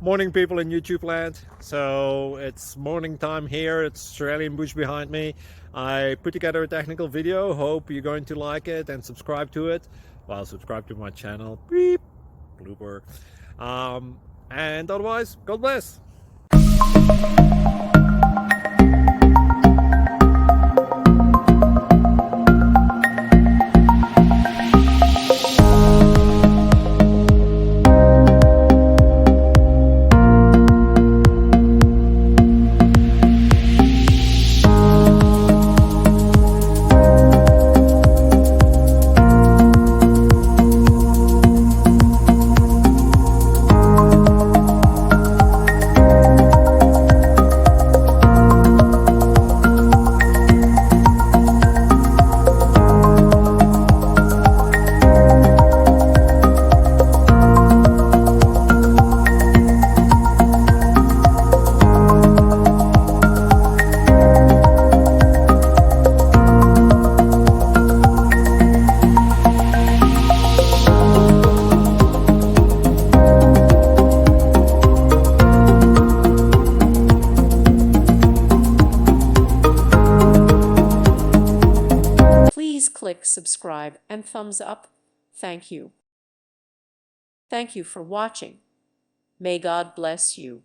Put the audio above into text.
Morning, people in YouTube land. So it's morning time here. It's Australian bush behind me. I put together a technical video. Hope you're going to like it and subscribe to it. Well, subscribe to my channel. Beep, blooper. And otherwise, God bless. Please click subscribe and thumbs up. Thank you. Thank you for watching. May God bless you.